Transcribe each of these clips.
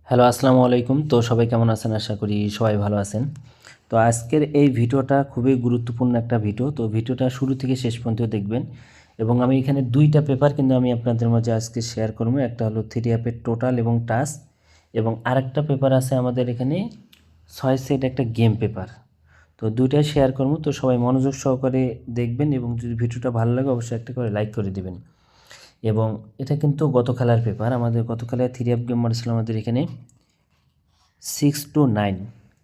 Hello, আসসালামু আলাইকুম। তো সবাই কেমন আছেন? আশা করি সবাই ভালো আছেন। তো আজকের এই ভিডিওটা খুবই গুরুত্বপূর্ণ একটা ভিডিও। তো ভিডিওটা শুরু থেকে শেষ পর্যন্ত দেখবেন এবং আমি এখানে 2টা পেপার কিন্তু আমি আপনাদের মাঝে আজকে শেয়ার করব। একটা হলো থ্রি অ্যাপের টোটাল এবং টাস্ক, এবং আরেকটা পেপার আছে আমাদের এখানে 6 সেট একটা গেম পেপার। তো 2টাই শেয়ার করব। তো সবাই মনোযোগ সহকারে দেখবেন এবং যদি ভিডিওটা ভালো লাগে অবশ্যই একটা করে লাইক করে দিবেন। এবং এটা কিন্তু গতকালের পেপার। আমাদের গতকালে থ্রি অ্যাপ গেম ছিল আমাদের এখানে 6 to 9।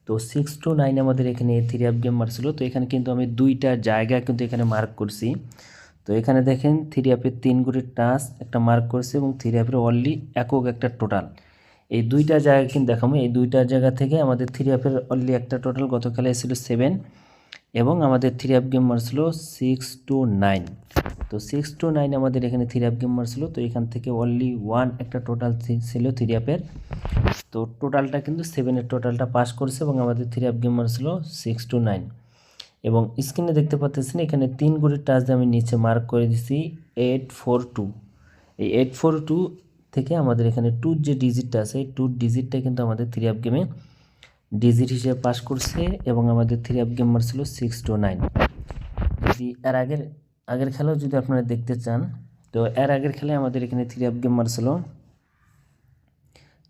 তো 6 to 9 আমাদের এখানে থ্রি অ্যাপ গেম মারছিল। তো এখানে কিন্তু আমি 2টা জায়গা কিন্তু এখানে মার্ক করছি। তো এখানে দেখেন থ্রি অ্যাপের 3 গুটির টাচ একটা মার্ক করছে এবং থ্রি অ্যাপের অনলি একক একটা টোটাল। এই 2টা জায়গা কিন্তু দেখাবো। এই 2টা জায়গা থেকে আমাদের থ্রি অ্যাপের অনলি একটা টোটাল গতকালে ছিল 7 এবং আমাদের থ্রি অ্যাপ গেম মারছিল 6 to 9। তো 6 to 9 আমাদের এখানে থ্রি অ্যাপ গেম মারছিল। তো এখান থেকে অনলি 1 একটা টোটাল ছিল থ্রি অ্যাপের। তো টোটালটা কিন্তু 7-এর টোটালটা পাস করছে এবং আমাদের থ্রি অ্যাপ গেমার ছিল 6 to 9। এবং স্ক্রিনে দেখতে পাচ্ছেন এখানে 3 গুটির টাচ দিয়ে আমি নিচে মার্ক করে দিছি 842। এই 842 থেকে আমাদের এখানে 2 যে ডিজিটটা আছে এই 2 ডিজিটটা কিন্তু আমাদের থ্রি অ্যাপ গেমে ডিজিট হিসেবে পাস করছে এবং আমাদের থ্রি অ্যাপ গেমার ছিল 6 to 9। যদি এর আগের খেলাও যদি আপনারা দেখতে চান, তো এর আগের খেলায় আমাদের এখানে থ্রি অ্যাপ গেমার ছিল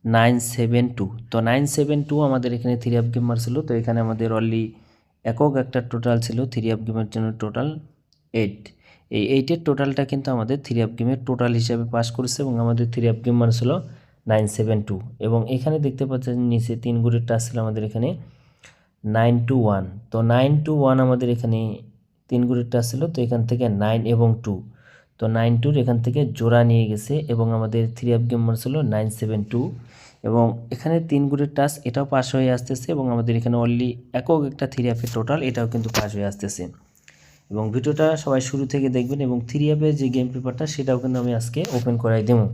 972। তো 972 আমাদের এখানে থ্রি অ্যাপ গেম মারছিল। তো এখানে আমাদের অনলি একক একটা টোটাল ছিল থ্রি অ্যাপ গেমের জন্য টোটাল 8। এই 8-এর টোটালটা কিন্তু আমাদের থ্রি অ্যাপ গেমের টোটাল হিসাবে পাস করেছে এবং আমাদের থ্রি অ্যাপ গেম মারছিল 972। এবং এখানে দেখতে পাচ্ছেন নিচে 3 গুটির টাচ ছিল আমাদের এখানে 921। তো 921 আমাদের এখানে 3 গুটির টাচ ছিল। তো এখান থেকে 9 এবং 2, তো 9-2 এখান থেকে জোড়া নিয়ে গেছে এবং আমাদের থ্রি অ্যাপ গেম ছিল 972। এবং এখানে 3 গুটির টাচ এটাও পাস হয়ে আসতেছে এবং আমাদের এখানে অনলি একক একটা থ্রি অ্যাপের টোটাল এটাও কিন্তু পাস হয়ে আসতেছে। এবং ভিডিওটা সবাই শুরু থেকে দেখবেন এবং থ্রি অ্যাপের যে গেম পেপারটা সেটাও কিন্তু আমি আজকে ওপেন করাই দেবো।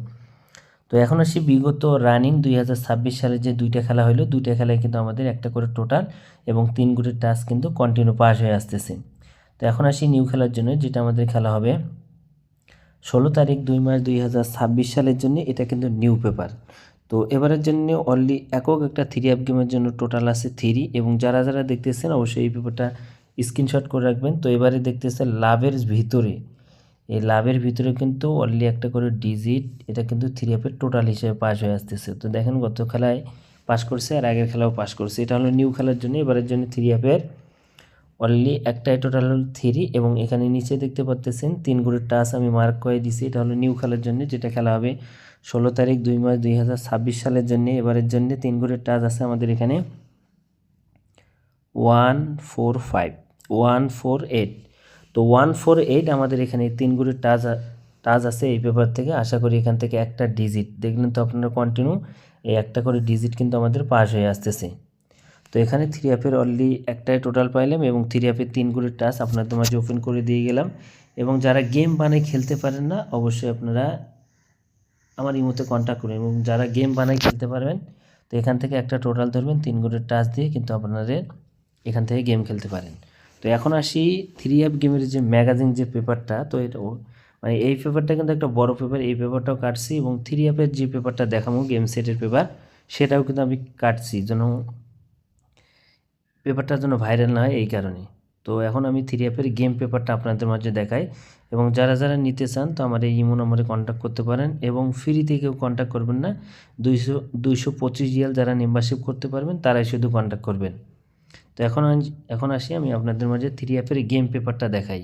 তো এখন আসি বিগত রানিং 2026 সালে যে 2টা খেলা হলো, 2টা খেলায় কিন্তু আমাদের একটা করে টোটাল এবং 3 গুটির টাচ কিন্তু কন্টিনিউ পাস হয়ে আসতেছে। তো এখন আসি নিউ খেলার জন্য, যেটা আমাদের খেলা হবে 16 তারিখ 2 মাস 2026 সালের জন্য। এটা কিন্তু নিউ পেপার। তো এবারের জন্য অনলি একক একটা থ্রি অ্যাপ গেমের জন্য টোটাল আছে 3। এবং যারা যারা দেখতেছেন অবশ্যই এই পেপারটা স্ক্রিনশট করে রাখবেন। তো এবারে দেখতেছেন লাভের ভিতরে, এই লাভের ভিতরে কিন্তু অনলি একটা করে ডিজিট, এটা কিন্তু থ্রি অ্যাপের টোটাল হিসেবে পাস হয়ে আসতেছে। তো দেখেন গত খেলায় পাস করছে আর আগের খেলাও পাস করছে। এটা হলো নিউ খেলার জন্য। এবারের জন্য থ্রি অ্যাপের অনলি একটাই টোটাল হল 3 এবং এখানে নিচে দেখতে পাচ্ছেন 3 গুটির টাচ আমি মার্ক করে দিছি। এটা হলো নিউ খেলার জন্য, যেটা খেলা হবে 16 তারিখ 2 মাস 2026 সালের জন্য। এবারের জন্য 3 গুটির টাচ আছে আমাদের এখানে 145 148। তো 148 আমাদের এখানে 3 গুটির টাচ আছে এই পেপার থেকে। আশা করি এখান থেকে একটা ডিজিট দেখলেন তো আপনারা কন্টিনিউ এই একটা করে ডিজিট কিন্তু আমাদের পাস হয়ে আসতেছে। তো এখানে থ্রি অ্যাপের অনলি একটাই টোটাল পাইলাম এবং থ্রি অ্যাপের 3 গুটির টাচ আপনাদের মাঝে ওপেন করে দিয়ে গেলাম। এবং যারা গেম বানায় খেলতে পারেন না অবশ্যই আপনারা আমার ইমোতে কন্ট্যাক্ট করুন, এবং যারা গেম বানায় খেলতে পারবেন তো এখান থেকে একটা টোটাল ধরবেন 3 গুটির টাচ দিয়ে কিন্তু আপনাদের এখান থেকে গেম খেলতে পারেন। তো এখন আসি থ্রি অ্যাপ গেমের যে ম্যাগাজিন যে পেপারটা, তো এটা মানে এই পেপারটা কিন্তু একটা বড় পেপার, এই পেপারটাও কাটছি এবং থ্রি অ্যাপের যে পেপারটা দেখাবো গেম সেটের পেপার সেটাও কিন্তু আমি কাটছি যেন পেপারটার জন্য ভাইরাল না হয় এই কারণে। তো এখন আমি থ্রি অ্যাপের গেম পেপারটা আপনাদের মাঝে দেখাই এবং যারা যারা নিতে চান তো আমার এই ইমো নম্বরে কন্ট্যাক্ট করতে পারেন এবং ফ্রিতে কেউ কন্ট্যাক্ট করবেন না। 225 রিয়াল যারা মেম্বারশিপ করতে পারবেন তারাই শুধু কন্ট্যাক্ট করবেন। তো এখন আসি আমি আপনাদের মাঝে থ্রি অ্যাপের গেম পেপারটা দেখাই।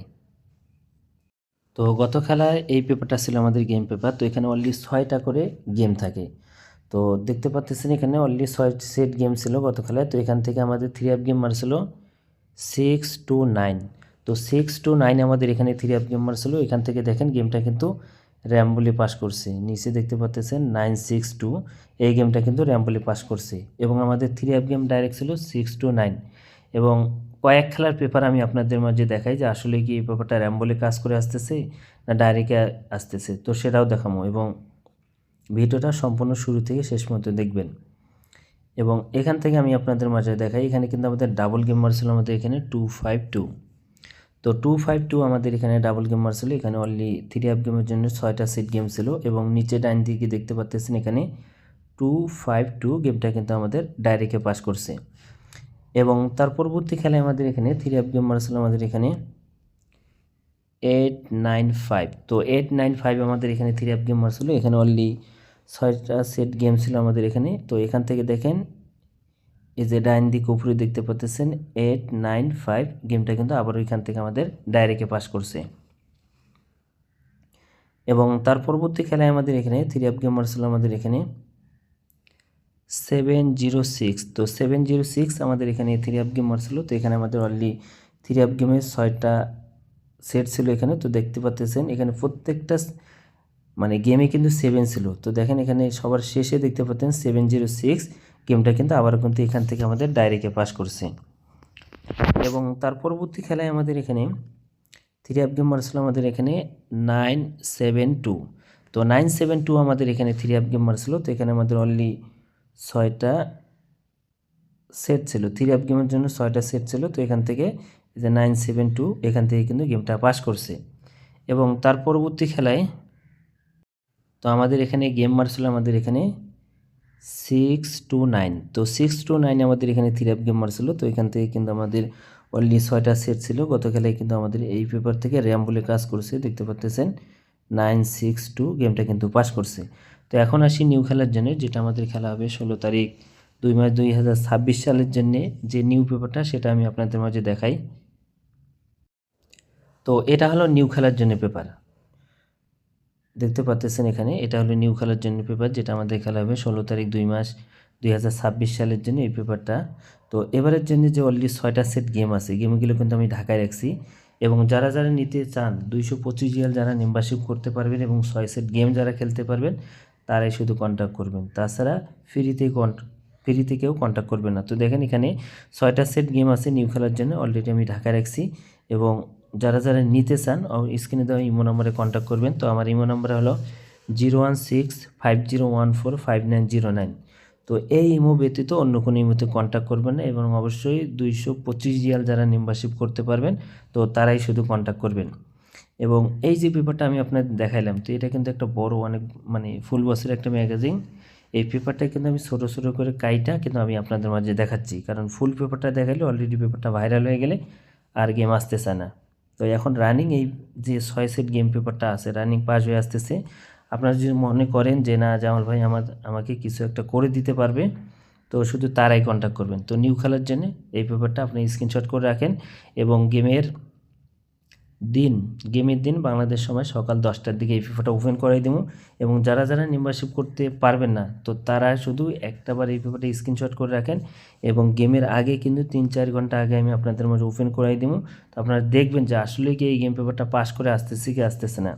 তো গত খেলায় এই পেপারটা ছিল আমাদের গেম পেপার। তো এখানে অনলি 6টা করে গেম থাকে। তো দেখতে পাচ্ছেন এখানে অনলি 6 সেট গেম ছিল গত খেলায়। তো এখান থেকে আমাদের থ্রি অ্যাপ গেম মারছিল 6 to 9। তো 6 to 9 আমাদের এখানে থ্রি অ্যাপ গেম মারছিল। এখান থেকে দেখেন গেমটা কিন্তু র্যাম্বলি পাস করছে। নিচে দেখতে পাচ্ছেন 962, এই গেমটা কিন্তু র্যাম্বলি পাস করছে এবং আমাদের থ্রি অ্যাপ গেম ডাইরেক্ট ছিল 6 to 9। এবং কয়েক খেলার পেপার আমি আপনাদের মাঝে দেখাই যে আসলে কি এই পেপারটা র্যাম্বলি কাজ করে আসতেছে না ডাইরেক্টে আসতেছে, তো সেটাও দেখাবো এবং ভিডিওটা সম্পূর্ণ শুরু থেকে শেষ পর্যন্ত দেখবেন। এবং এখান থেকে আমি আপনাদের মাঝে দেখাই এখানে কিন্তু আমাদের ডাবল গেম মারছিল আমাদের এখানে 252। তো 252 আমাদের এখানে ডাবল গেম মারছিল। এখানে অনলি থ্রি অ্যাপ গেমের জন্য 6টা সিট গেম ছিল এবং নিচে ডাইন দিকে দেখতে পাচ্ছেন এখানে 252 গেমটা কিন্তু আমাদের ডাইরেক্টে পাস করছে। এবং তার পরবর্তী খেলায় আমাদের এখানে থ্রি আপ গেম মারছিল আমাদের এখানে 895। তো 895 আমাদের এখানে থ্রি আপ গেম মারছিল। এখানে অনলি 6টা সেট গেম ছিল আমাদের এখানে। তো এখান থেকে দেখেন এই যে ডাইন দিকে উপরে দেখতে পাচ্ছেন 895 গেমটা কিন্তু আবার ওইখান থেকে আমাদের ডাইরেক্টে পাস করছে। এবং তার পরবর্তী খেলায় আমাদের এখানে থ্রি আপ গেম মারছিল আমাদের এখানে 706। তো 706 আমাদের এখানে থ্রি আপ গেম মারছিল। তো এখানে আমাদের অনলি থ্রি আপ গেমের 6টা সেট ছিল এখানে। তো দেখতে পাচ্ছেন এখানে প্রত্যেকটা মানে গেমে কিন্তু 7 ছিল। তো দেখেন এখানে সবার শেষে দেখতে পাচ্ছেন 706 গেমটা কিন্তু আবারও কিন্তু এখান থেকে আমাদের ডাইরেক্টে পাস করছে। এবং তার পরবর্তী খেলায় আমাদের এখানে থ্রি আপ গেম মারছিল আমাদের এখানে 972। তো 972 আমাদের এখানে থ্রি আপ গেম মারছিল। তো এখানে আমাদের অনলি 6টা সেট ছিল, থ্রি আপ গেমের জন্য 6টা সেট ছিল। তো এখান থেকে যে 972 এখান থেকে কিন্তু গেমটা পাস করছে। এবং তার পরবর্তী খেলায় তো আমাদের এখানে গেম মারছিল আমাদের এখানে 629। তো 629 আমাদের এখানে থ্রি আপ গেম মারছিল। তো এখান থেকে কিন্তু আমাদের অনলি 6টা সেট ছিল। গত খেলায় কিন্তু আমাদের এই পেপার থেকে র্যাম বলে কাজ করছে, দেখতে পাচ্ছেন 962 গেমটা কিন্তু পাস করছে। তো এখন আসি নিউ খেলার জন্য, যেটা আমাদের খেলা হবে 16 তারিখ 2 মার্চ 2026 সালের জন্যে যে নিউ পেপারটা সেটা আমি আপনাদের মাঝে দেখাই। তো এটা হলো নিউ খেলার জন্য পেপার, দেখতে পাচ্ছেন এখানে এটা হলো নিউ খেলার জন্য পেপার, যেটা আমাদের খেলা হবে 16 তারিখ 2 মাস 2026 সালের জন্য এই পেপারটা। তো এবারের জন্য যে অলরেডি 6টা সেট গেম আছে, গেমগুলো কিন্তু আমি ঢাকায় রাখছি। এবং যারা যারা নিতে চান 225 রিয়াল যারা মেম্বারশিপ করতে পারবেন এবং 6 সেট গেম যারা খেলতে পারবেন তারাই শুধু কন্ট্যাক্ট করবেন, তাছাড়া ফ্রিতে কেউ কন্ট্যাক্ট করবেন না। তো দেখেন এখানে 6টা সেট গেম আছে নিউ খেলার জন্য, অলরেডি আমি ঢাকায় রাখছি। এবং যারা যারা নিতে চান স্ক্রিনে দেওয়া ইমো নম্বরে কন্ট্যাক্ট করবেন। তো আমার ইমো নম্বর হলো 01650145909। তো এই ইমো ব্যতীত অন্য কোনো ইমোতে কন্ট্যাক্ট করবেন না। এবং অবশ্যই 225 রিয়াল যারা মেম্বারশিপ করতে পারবেন তো তারাই শুধু কন্ট্যাক্ট করবেন। এবং এই যে পেপারটা আমি আপনাদের দেখাইলাম, তো এটা কিন্তু একটা বড় অনেক মানে ফুল বছরের একটা ম্যাগাজিন। এই পেপারটা কিন্তু আমি ছোটো ছোটো করে কাইটা কিন্তু আমি আপনাদের মাঝে দেখাচ্ছি, কারণ ফুল পেপারটা দেখাইলে অলরেডি পেপারটা ভাইরাল হয়ে গেলে আর গেম আসতেছে না। তো এখন রানিং এই যে 6 সেট গেম পেপারটা আছে রানিং পাস হয়ে আসতেছে। আপনারা যদি মনে করেন যে না জামাল ভাই আমাকে কিছু একটা করে দিতে পারবে, তো শুধু তারাই কন্ট্যাক্ট করবেন। তো নিউ খেলার জন্য এই পেপারটা আপনি স্ক্রিনশট করে রাখেন। এবং গেমের দিন বাংলাদেশ সময় সকাল 10টার দিকে এই পেপারটা ওপেন করাই দেবো। এবং যারা যারা মেম্বারশিপ করতে পারবেন না তো তারা শুধু একটাবার এই পেপারটা স্ক্রিনশট করে রাখেন। এবং গেমের আগে কিন্তু 3-4 ঘন্টা আগে আমি আপনাদের মাঝে ওপেন করাই দেবো। তো আপনারা দেখবেন যে আসলে কি এই গেম পেপারটা পাস করে আসতেছে কি আসতেছে না।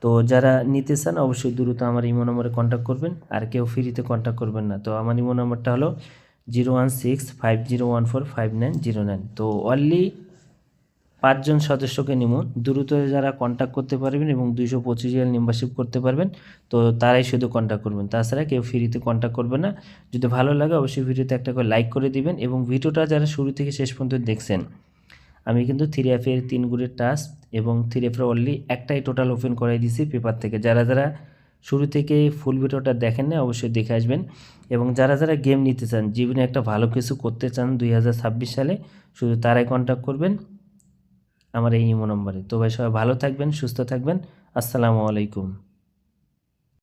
তো যারা নিতে চান অবশ্যই দ্রুত আমার ইমো নম্বরে কন্ট্যাক্ট করবেন, আর কেউ ফ্রিতে কন্ট্যাক্ট করবেন না। তো আমার ইমো নম্বরটা হলো 01650145909। তো অনলি 5 জন সদস্যকে নিমন, দ্রুত যারা কন্ট্যাক্ট করতে পারবেন এবং 225 রিয়াল মেম্বারশিপ করতে পারবেন তো তারাই শুধু কন্ট্যাক্ট করবেন, তাছাড়া কেউ ফ্রিতে কন্ট্যাক্ট করবে না। যদি ভালো লাগে অবশ্যই ভিডিওতে একটা করে লাইক করে দিবেন। এবং ভিডিওটা যারা শুরু থেকে শেষ পর্যন্ত দেখছেন, আমি কিন্তু 3F-এর 3 গুণের টাস্ক এবং 3F-এর অনলি একটাই টোটাল ওপেন করাই দিয়েছি পেপার থেকে। যারা যারা শুরু থেকে ফুল ভিডিওটা দেখেন না অবশ্যই দেখে আসবেন। এবং যারা যারা গেম নিতে চান, জীবনে একটা ভালো কিছু করতে চান 2026 সালে, শুধু তারাই কন্ট্যাক্ট করবেন আমার এই ইমো নম্বরে। তো ভাই সবাই ভালো থাকবেন, সুস্থ থাকবেন। আসসালামু আলাইকুম।